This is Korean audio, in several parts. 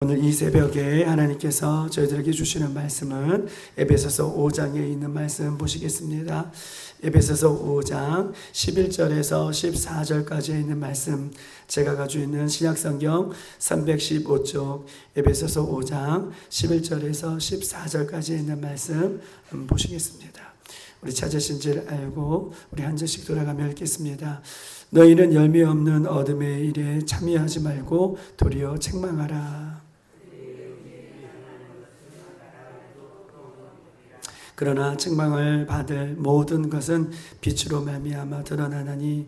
오늘 이 새벽에 하나님께서 저희들에게 주시는 말씀은 에베소서 5장에 있는 말씀 보시겠습니다. 에베소서 5장 11절에서 14절까지 있는 말씀, 제가 가지고 있는 신약성경 315쪽 에베소서 5장 11절에서 14절까지 있는 말씀 보시겠습니다. 우리 찾으신 줄 알고 우리 한 절씩 돌아가며 읽겠습니다. 너희는 열매 없는 어둠의 일에 참여하지 말고 도리어 책망하라. 그러나 책망을 받을 모든 것은 빛으로 말미암아 드러나는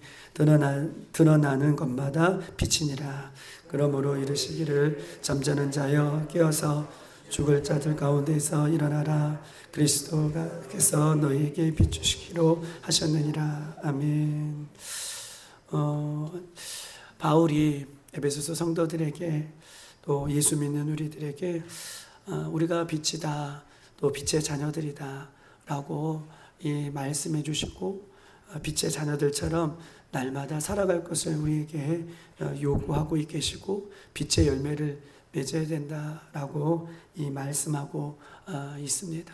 것마다 빛이니라. 그러므로 이르시기를 잠자는 자여 깨어서 죽을 자들 가운데서 일어나라. 그리스도께서 너희에게 비추시기로 하셨느니라. 아멘. 바울이 에베소서 성도들에게 또 예수 믿는 우리들에게 우리가 빛이다, 또 빛의 자녀들이다 라고 말씀해 주시고, 빛의 자녀들처럼 날마다 살아갈 것을 우리에게 요구하고 계시고 빛의 열매를 맺어야 된다라고 말씀하고 있습니다.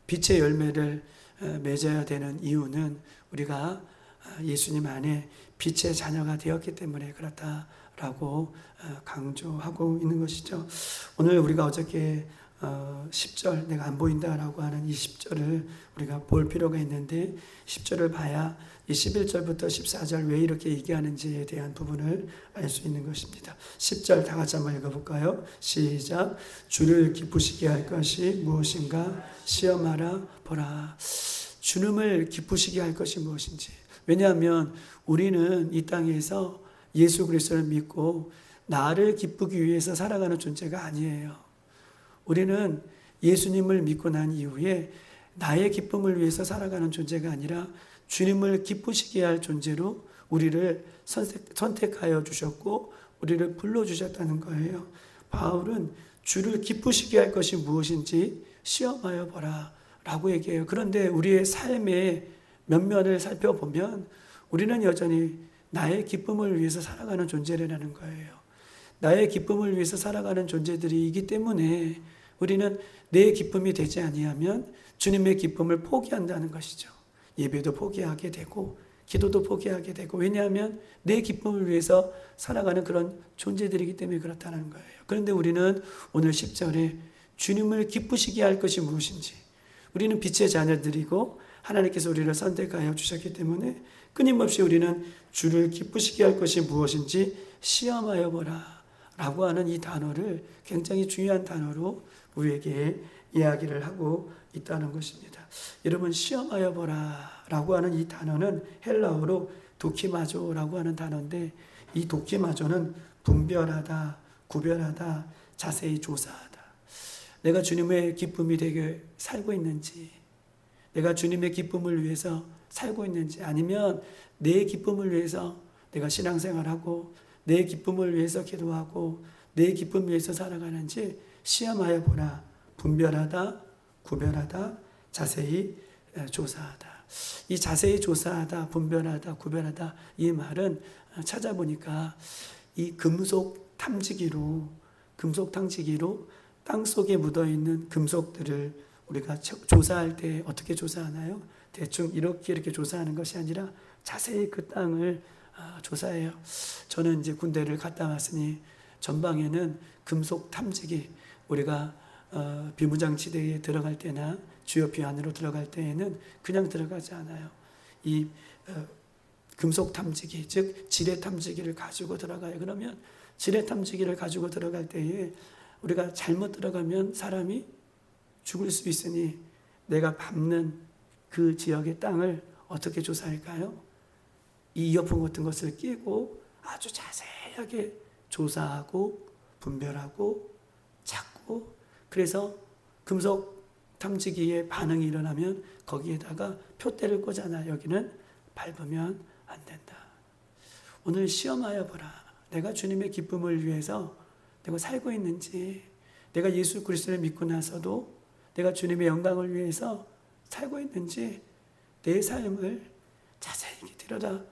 빛의 열매를 맺어야 되는 이유는 우리가 예수님 안에 빛의 자녀가 되었기 때문에 그렇다라고 강조하고 있는 것이죠. 오늘 우리가 어저께 10절, 내가 안 보인다라고 하는 이 10절을 우리가 볼 필요가 있는데, 10절을 봐야 이 11절부터 14절 왜 이렇게 얘기하는지에 대한 부분을 알 수 있는 것입니다. 10절 다 같이 한번 읽어볼까요? 시작. 주를 기쁘시게 할 것이 무엇인가 시험하라 보라. 주님을 기쁘시게 할 것이 무엇인지. 왜냐하면 우리는 이 땅에서 예수 그리스도를 믿고 나를 기쁘기 위해서 살아가는 존재가 아니에요. 우리는 예수님을 믿고 난 이후에 나의 기쁨을 위해서 살아가는 존재가 아니라 주님을 기쁘시게 할 존재로 우리를 선택하여 주셨고 우리를 불러주셨다는 거예요. 바울은 주를 기쁘시게 할 것이 무엇인지 시험하여 보라 라고 얘기해요. 그런데 우리의 삶의 면면을 살펴보면 우리는 여전히 나의 기쁨을 위해서 살아가는 존재라는 거예요. 나의 기쁨을 위해서 살아가는 존재들이기 때문에 우리는 내 기쁨이 되지 아니하면 주님의 기쁨을 포기한다는 것이죠. 예배도 포기하게 되고 기도도 포기하게 되고, 왜냐하면 내 기쁨을 위해서 살아가는 그런 존재들이기 때문에 그렇다는 거예요. 그런데 우리는 오늘 10절에 주님을 기쁘시게 할 것이 무엇인지, 우리는 빛의 자녀들이고 하나님께서 우리를 선택하여 주셨기 때문에 끊임없이 우리는 주를 기쁘시게 할 것이 무엇인지 시험하여 보라 라고 하는 이 단어를 굉장히 중요한 단어로 우리에게 이야기를 하고 있다는 것입니다. 여러분, 시험하여 보라 라고 하는 이 단어는 헬라어로 도키마조라고 하는 단어인데, 이 도키마조는 분별하다, 구별하다, 자세히 조사하다. 내가 주님의 기쁨이 되게 살고 있는지, 내가 주님의 기쁨을 위해서 살고 있는지, 아니면 내 기쁨을 위해서 내가 신앙생활하고 내 기쁨을 위해서 기도하고 내 기쁨을 위해서 살아가는지 시험하여 보라. 분별하다, 구별하다, 자세히 조사하다. 이 자세히 조사하다, 분별하다, 구별하다, 이 말은 찾아보니까 이 금속 탐지기로 땅속에 묻어있는 금속들을 우리가 조사할 때 어떻게 조사하나요? 대충 이렇게 조사하는 것이 아니라 자세히 그 땅을 조사해요. 저는 이제 군대를 갔다 왔으니 전방에는 금속 탐지기, 우리가 비무장지대에 들어갈 때나 GOP 안으로 들어갈 때에는 그냥 들어가지 않아요. 이 금속 탐지기, 즉 지뢰 탐지기를 가지고 들어가요. 그러면 지뢰 탐지기를 가지고 들어갈 때에 우리가 잘못 들어가면 사람이 죽을 수 있으니 내가 밟는 그 지역의 땅을 어떻게 조사할까요? 이 이어폰 같은 것을 끼고 아주 자세하게 조사하고 분별하고 찾고, 그래서 금속 탐지기에 반응이 일어나면 거기에다가 표대를 꽂아놔. 여기는 밟으면 안 된다. 오늘 시험하여 보라. 내가 주님의 기쁨을 위해서 내가 살고 있는지, 내가 예수 그리스도를 믿고 나서도 내가 주님의 영광을 위해서 살고 있는지, 내 삶을 자세히 들여다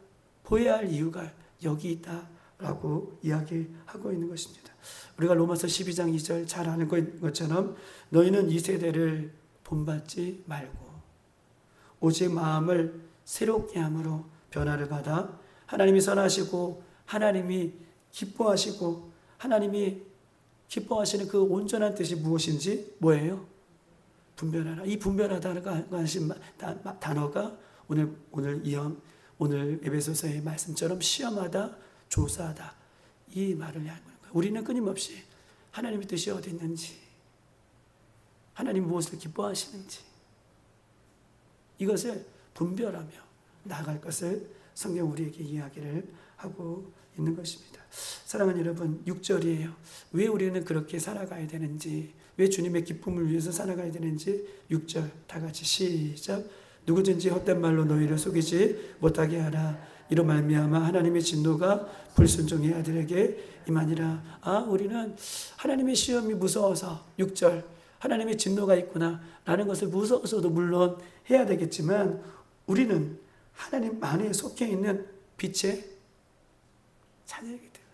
보여야 할 이유가 여기 있다 라고 이야기하고 있는 것입니다. 우리가 로마서 12장 2절 잘 아는 것처럼 너희는 이 세대를 본받지 말고 오직 마음을 새롭게 함으로 변화를 받아 하나님이 선하시고 하나님이 기뻐하시고 하나님이 기뻐하시는 그 온전한 뜻이 무엇인지 뭐예요? 분별하라. 이 분별하다는 단어가 오늘 에베소서의 말씀처럼 시험하다, 조사하다 이 말을 하는 거예요. 우리는 끊임없이 하나님의 뜻이 어디 있는지, 하나님 무엇을 기뻐하시는지 이것을 분별하며 나아갈 것을 성경 우리에게 이야기를 하고 있는 것입니다. 사랑하는 여러분, 6절이에요. 왜 우리는 그렇게 살아가야 되는지, 왜 주님의 기쁨을 위해서 살아가야 되는지 6절 다 같이 시작. 누구든지 헛된 말로 너희를 속이지 못하게 하라. 이로 말미암아 하나님의 진노가 불순종의 아들에게 임하니라. 우리는 하나님의 시험이 무서워서 6절 하나님의 진노가 있구나 라는 것을 무서워서도 물론 해야 되겠지만 우리는 하나님 안에 속해 있는 빛의 자녀이기 때문에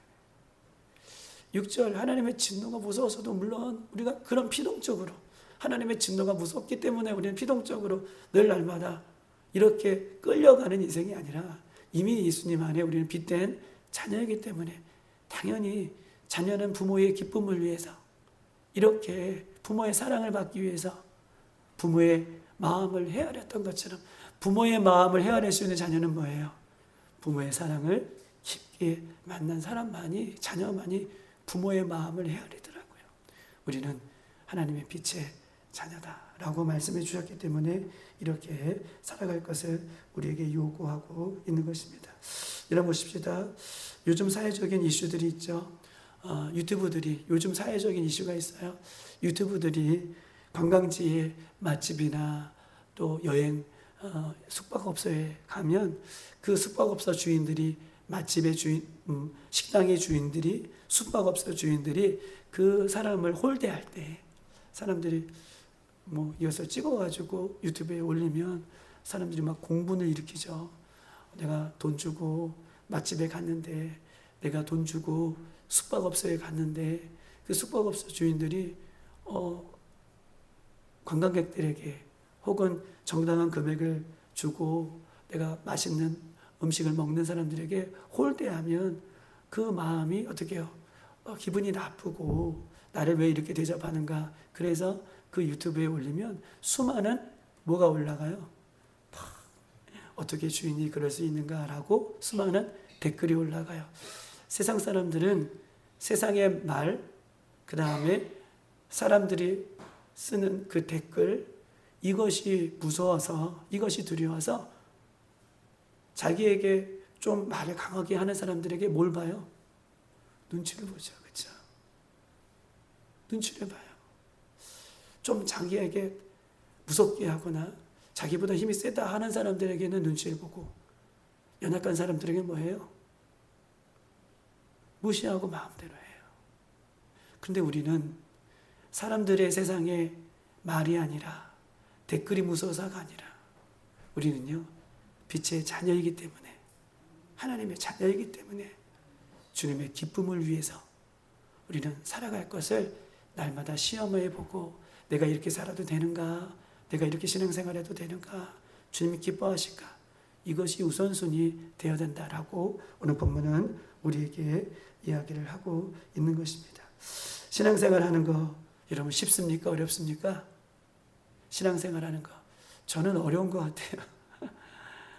6절 하나님의 진노가 무서워서도 물론 우리가 그런 피동적으로 하나님의 진노가 무섭기 때문에 우리는 피동적으로 늘 날마다 이렇게 끌려가는 인생이 아니라 이미 예수님 안에 우리는 빛된 자녀이기 때문에 당연히 자녀는 부모의 기쁨을 위해서 이렇게 부모의 사랑을 받기 위해서 부모의 마음을 헤아렸던 것처럼 부모의 마음을 헤아릴 수 있는 자녀는 뭐예요? 부모의 사랑을 깊게 만난 사람만이 자녀만이 부모의 마음을 헤아리더라고요. 우리는 하나님의 빛의 자녀다라고 말씀해 주셨기 때문에 이렇게 살아갈 것을 우리에게 요구하고 있는 것입니다. 여러분 보십시다. 요즘 사회적인 이슈들이 있죠. 유튜브들이 요즘 사회적인 이슈가 있어요. 유튜브들이 관광지의 맛집이나 또 여행 숙박업소에 가면 그 숙박업소 주인들이 맛집의 주인, 식당의 주인들이 숙박업소 주인들이 그 사람을 홀대할 때 사람들이 이것을 찍어가지고 유튜브에 올리면 사람들이 막 공분을 일으키죠. 내가 돈 주고 맛집에 갔는데 내가 돈 주고 숙박업소에 갔는데 그 숙박업소 주인들이 관광객들에게 혹은 정당한 금액을 주고 내가 맛있는 음식을 먹는 사람들에게 홀대하면 그 마음이 어떻게 해요? 기분이 나쁘고 나를 왜 이렇게 대접하는가. 그래서 그 유튜브에 올리면 수많은 뭐가 올라가요? 어떻게 주인이 그럴 수 있는가라고 수많은 댓글이 올라가요. 세상 사람들은 세상의 말, 그 다음에 사람들이 쓰는 그 댓글, 이것이 무서워서, 이것이 두려워서 자기에게 좀 말을 강하게 하는 사람들에게 뭘 봐요? 눈치를 보죠. 그렇죠? 눈치를 봐요. 좀 자기에게 무섭게 하거나 자기보다 힘이 세다 하는 사람들에게는 눈치를 보고 연약한 사람들에게는 뭐예요? 무시하고 마음대로 해요. 그런데 우리는 사람들의 세상에 말이 아니라 댓글이 무서워서가 아니라 우리는요 빛의 자녀이기 때문에 하나님의 자녀이기 때문에 주님의 기쁨을 위해서 우리는 살아갈 것을 날마다 시험해 보고 내가 이렇게 살아도 되는가? 내가 이렇게 신앙생활해도 되는가? 주님이 기뻐하실까? 이것이 우선순위 되어야 된다라고 오늘 본문은 우리에게 이야기를 하고 있는 것입니다. 신앙생활하는 거 여러분 쉽습니까? 어렵습니까? 신앙생활하는 거 저는 어려운 것 같아요.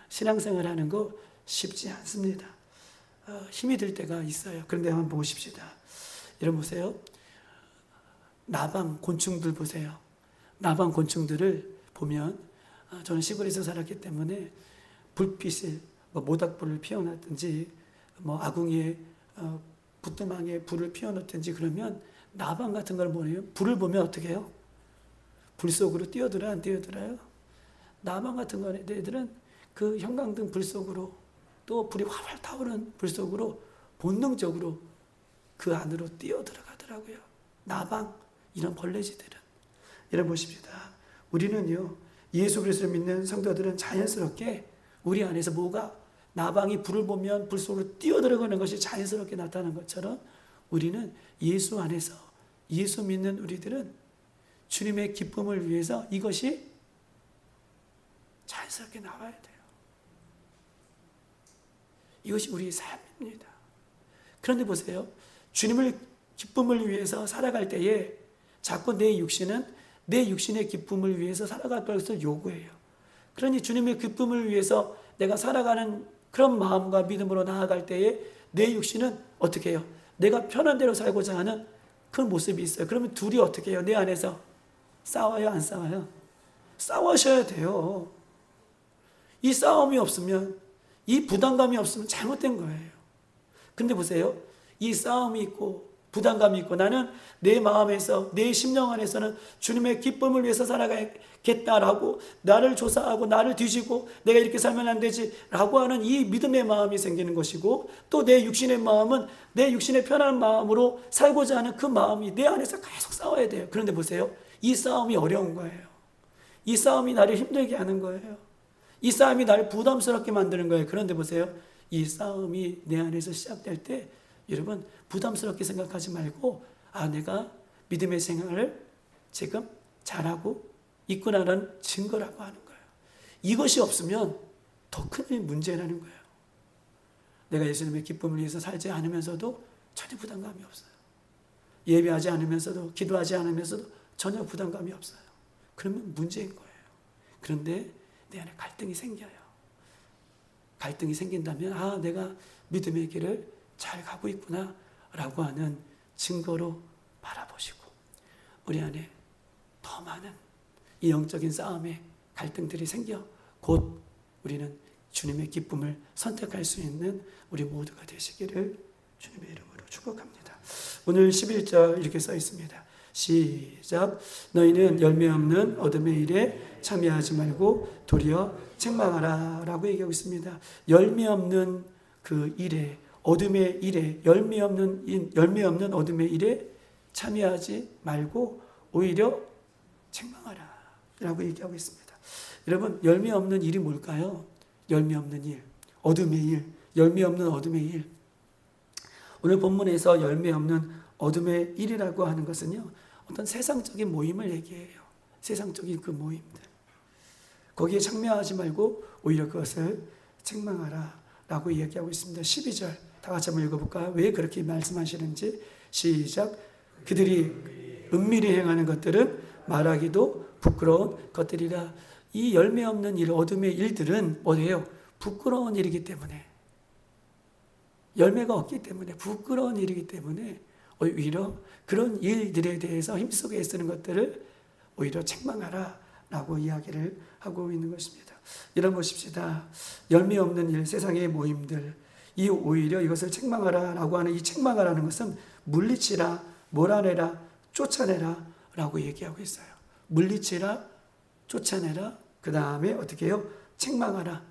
신앙생활하는 거 쉽지 않습니다. 힘이 들 때가 있어요. 그런데 한번 보십시다. 여러분 보세요. 나방 곤충들 보세요. 나방 곤충들을 보면 저는 시골에서 살았기 때문에 불빛을 모닥불을 피워놨든지 아궁이에 부뚜막에 불을 피워놓든지 그러면 나방 같은 걸 뭐예요? 불을 보면 어떻게 해요? 불 속으로 뛰어들어 안 뛰어들어요? 나방 같은 거 애들은 그 형광등 불 속으로 또 불이 활활 타오르는 불 속으로 본능적으로 그 안으로 뛰어들어가더라고요. 나방 이런 벌레지들은. 여러분 보십시다. 우리는요 예수 그리스도를 믿는 성도들은 자연스럽게 우리 안에서 뭐가 나방이 불을 보면 불 속으로 뛰어들어가는 것이 자연스럽게 나타나는 것처럼 우리는 예수 안에서, 예수 믿는 우리들은 주님의 기쁨을 위해서 이것이 자연스럽게 나와야 돼요. 이것이 우리의 삶입니다. 그런데 보세요. 주님을 기쁨을 위해서 살아갈 때에 자꾸 내 육신의 기쁨을 위해서 살아갈 것을 요구해요. 그러니 주님의 기쁨을 위해서 내가 살아가는 그런 마음과 믿음으로 나아갈 때에 내 육신은 어떻게 해요? 내가 편한 대로 살고자 하는 그런 모습이 있어요. 그러면 둘이 어떻게 해요? 내 안에서 싸워요? 안 싸워요? 싸우셔야 돼요. 이 싸움이 없으면, 이 부담감이 없으면 잘못된 거예요. 근데 보세요. 이 싸움이 있고 부담감이 있고 나는 내 마음에서, 내 심령 안에서는 주님의 기쁨을 위해서 살아가겠다라고 나를 조사하고 나를 뒤지고 내가 이렇게 살면 안 되지라고 하는 이 믿음의 마음이 생기는 것이고, 또 내 육신의 마음은 내 육신의 편한 마음으로 살고자 하는 그 마음이 내 안에서 계속 싸워야 돼요. 그런데 보세요. 이 싸움이 어려운 거예요. 이 싸움이 나를 힘들게 하는 거예요. 이 싸움이 나를 부담스럽게 만드는 거예요. 그런데 보세요. 이 싸움이 내 안에서 시작될 때 여러분 부담스럽게 생각하지 말고, 아, 내가 믿음의 생활을 지금 잘하고 있구나라는 증거라고 하는 거예요. 이것이 없으면 더 큰 문제라는 거예요. 내가 예수님의 기쁨을 위해서 살지 않으면서도 전혀 부담감이 없어요. 예배하지 않으면서도, 기도하지 않으면서도 전혀 부담감이 없어요. 그러면 문제인 거예요. 그런데 내 안에 갈등이 생겨요. 갈등이 생긴다면, 아, 내가 믿음의 길을 잘 가고 있구나 라고 하는 증거로 바라보시고, 우리 안에 더 많은 이 영적인 싸움에 갈등들이 생겨 곧 우리는 주님의 기쁨을 선택할 수 있는 우리 모두가 되시기를 주님의 이름으로 축복합니다. 오늘 11절 이렇게 써 있습니다. 시작. 너희는 열매 없는 어둠의 일에 참여하지 말고 도리어 책망하라 라고 얘기하고 있습니다. 열매 없는 그 일에, 어둠의 일에, 열매 없는 어둠의 일에 참여하지 말고 오히려 책망하라 라고 얘기하고 있습니다. 여러분, 열매 없는 일이 뭘까요? 열매 없는 일, 어둠의 일, 열매 없는 어둠의 일. 오늘 본문에서 열매 없는 어둠의 일이라고 하는 것은요, 어떤 세상적인 모임을 얘기해요. 세상적인 그 모임들. 거기에 참여하지 말고 오히려 그것을 책망하라 라고 이야기하고 있습니다. 12절 다 같이 한번 읽어볼까요? 왜 그렇게 말씀하시는지. 시작. 그들이 은밀히 행하는 것들은 말하기도 부끄러운 것들이라. 이 열매 없는 일, 어둠의 일들은 뭐예요? 부끄러운 일이기 때문에, 열매가 없기 때문에, 부끄러운 일이기 때문에 오히려 그런 일들에 대해서 힘쓰게 애쓰는 것들을 오히려 책망하라 라고 이야기를 하고 있는 것입니다. 여러분 보십시다. 열매 없는 일, 세상의 모임들, 이 오히려 이것을 책망하라 라고 하는 이 책망하라는 것은 물리치라, 몰아내라, 쫓아내라 라고 얘기하고 있어요. 물리치라, 쫓아내라, 그 다음에 어떻게 해요? 책망하라,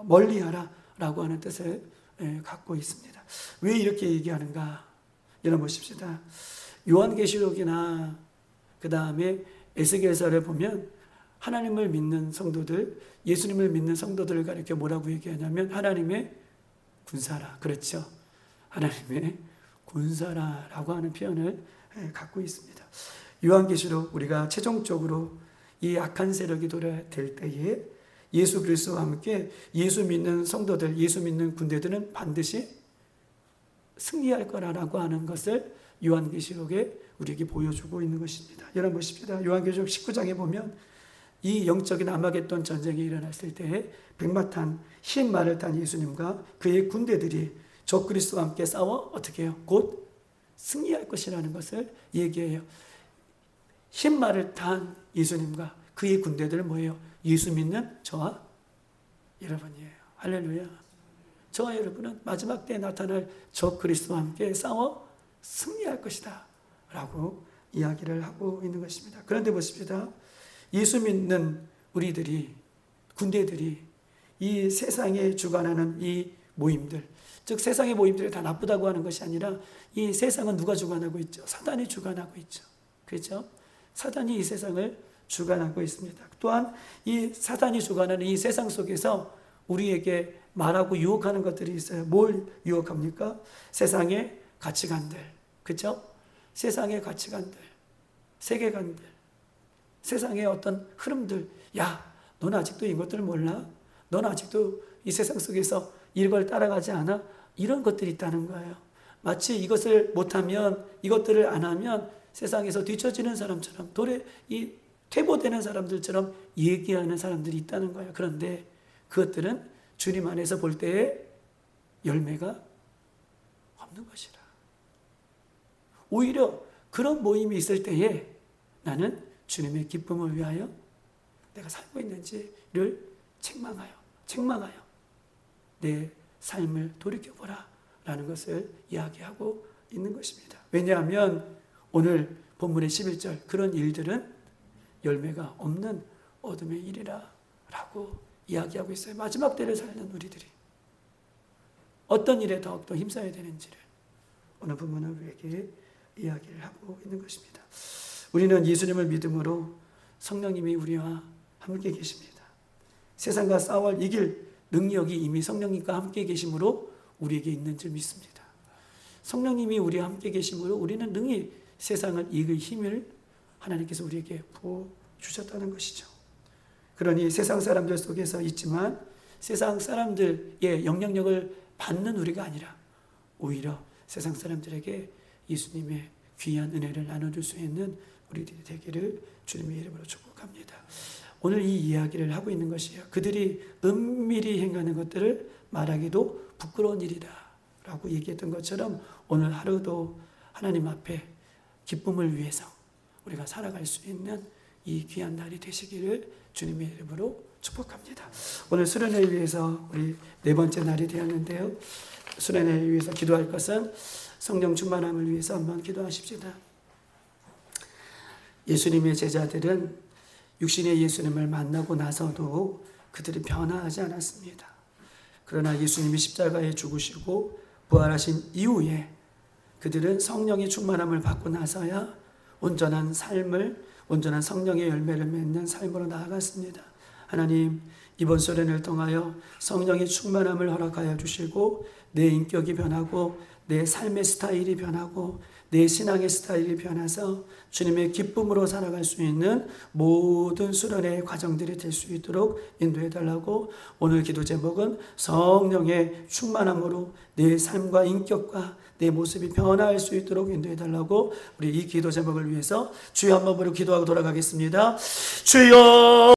멀리하라 라고 하는 뜻을 갖고 있습니다. 왜 이렇게 얘기하는가? 여러분 보십시다. 요한계시록이나 그 다음에 에스겔서를 보면 하나님을 믿는 성도들, 예수님을 믿는 성도들을 가리켜 뭐라고 얘기하냐면 하나님의 군사라. 그렇죠? 하나님의 군사라라고 하는 표현을 갖고 있습니다. 요한계시록 우리가 최종적으로 이 악한 세력이 도래될 때에 예수 그리스도와 함께 예수 믿는 성도들, 예수 믿는 군대들은 반드시 승리할 거라고 하는 것을 요한계시록에 우리에게 보여주고 있는 것입니다. 여러분 보십시다. 요한계시록 19장에 보면 이 영적인 아마겟돈 전쟁이 일어났을 때에 백마탄 흰 말을 탄 예수님과 그의 군대들이 적 그리스도와 함께 싸워 어떻게 해요? 곧 승리할 것이라는 것을 얘기해요. 흰 말을 탄 예수님과 그의 군대들은 뭐예요? 예수 믿는 저와 여러분이에요. 할렐루야. 저와 여러분은 마지막 때에 나타날 적 그리스도와 함께 싸워 승리할 것이다 라고 이야기를 하고 있는 것입니다. 그런데 보십시다. 예수 믿는 우리들이, 군대들이 이 세상에 주관하는 이 모임들, 즉 세상의 모임들이 다 나쁘다고 하는 것이 아니라 이 세상은 누가 주관하고 있죠? 사단이 주관하고 있죠. 그렇죠? 사단이 이 세상을 주관하고 있습니다. 또한 이 사단이 주관하는 이 세상 속에서 우리에게 말하고 유혹하는 것들이 있어요. 뭘 유혹합니까? 세상의 가치관들, 그렇죠? 세상의 가치관들, 세계관들, 세상의 어떤 흐름들. 야, 넌 아직도 이것들을 몰라? 넌 아직도 이 세상 속에서 이걸 따라가지 않아? 이런 것들이 있다는 거예요. 마치 이것을 못하면, 이것들을 안 하면 세상에서 뒤처지는 사람처럼, 퇴보되는 사람들처럼 얘기하는 사람들이 있다는 거예요. 그런데 그것들은 주님 안에서 볼 때에 열매가 없는 것이라. 오히려 그런 모임이 있을 때에 나는 주님의 기쁨을 위하여 내가 살고 있는지를 책망하여 내 삶을 돌이켜보라 라는 것을 이야기하고 있는 것입니다. 왜냐하면 오늘 본문의 11절, 그런 일들은 열매가 없는 어둠의 일이라 라고 이야기하고 있어요. 마지막 때를 살는 우리들이 어떤 일에 더욱더 힘써야 되는지를 오늘 본문은 우리에게 이야기를 하고 있는 것입니다. 우리는 예수님을 믿음으로 성령님이 우리와 함께 계십니다. 세상과 싸워 이길 능력이 이미 성령님과 함께 계심으로 우리에게 있는 줄 믿습니다. 성령님이 우리와 함께 계심으로 우리는 능히 세상을 이길 힘을 하나님께서 우리에게 부어주셨다는 것이죠. 그러니 세상 사람들 속에서 있지만 세상 사람들의 영향력을 받는 우리가 아니라 오히려 세상 사람들에게 예수님의 귀한 은혜를 나눠줄 수 있는 우리들이 되기를 주님의 이름으로 축복합니다. 오늘 이 이야기를 하고 있는 것이에요. 그들이 은밀히 행하는 것들을 말하기도 부끄러운 일이다 라고 얘기했던 것처럼 오늘 하루도 하나님 앞에 기쁨을 위해서 우리가 살아갈 수 있는 이 귀한 날이 되시기를 주님의 이름으로 축복합니다. 오늘 수련회를 위해서 우리 네 번째 날이 되었는데요. 수련회를 위해서 기도할 것은 성령 충만함을 위해서 한번 기도하십시다. 예수님의 제자들은 육신의 예수님을 만나고 나서도 그들이 변화하지 않았습니다. 그러나 예수님이 십자가에 죽으시고 부활하신 이후에 그들은 성령의 충만함을 받고 나서야 온전한 성령의 열매를 맺는 삶으로 나아갔습니다. 하나님, 이번 수련을 통하여 성령의 충만함을 허락하여 주시고 내 인격이 변하고 내 삶의 스타일이 변하고 내 신앙의 스타일이 변해서 주님의 기쁨으로 살아갈 수 있는 모든 수련의 과정들이 될 수 있도록 인도해 달라고, 오늘 기도 제목은 성령의 충만함으로 내 삶과 인격과 내 모습이 변화할 수 있도록 인도해 달라고, 우리 이 기도 제목을 위해서 주여 한 번으로 기도하고 돌아가겠습니다. 주여